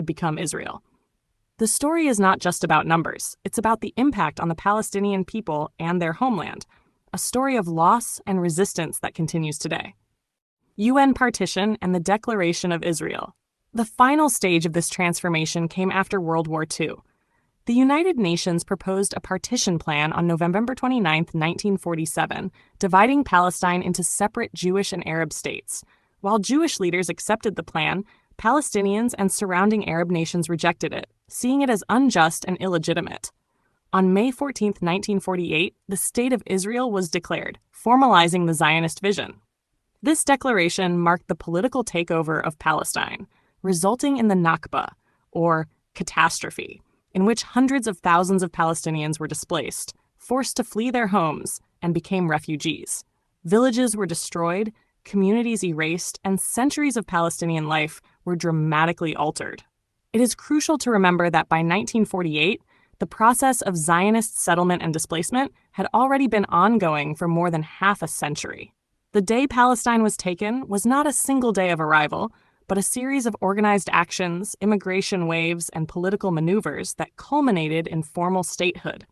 would become Israel. The story is not just about numbers, it's about the impact on the Palestinian people and their homeland, a story of loss and resistance that continues today. UN partition and the Declaration of Israel. The final stage of this transformation came after World War II. The United Nations proposed a partition plan on November 29, 1947, dividing Palestine into separate Jewish and Arab states. While Jewish leaders accepted the plan, Palestinians and surrounding Arab nations rejected it, seeing it as unjust and illegitimate. On May 14, 1948, the State of Israel was declared, formalizing the Zionist vision. This declaration marked the political takeover of Palestine, resulting in the Nakba, or catastrophe, in which hundreds of thousands of Palestinians were displaced, forced to flee their homes, and became refugees. Villages were destroyed, communities erased, and centuries of Palestinian life were dramatically altered. It is crucial to remember that by 1948, the process of Zionist settlement and displacement had already been ongoing for more than half a century. The day Palestine was taken was not a single day of arrival, but a series of organized actions, immigration waves, and political maneuvers that culminated in formal statehood.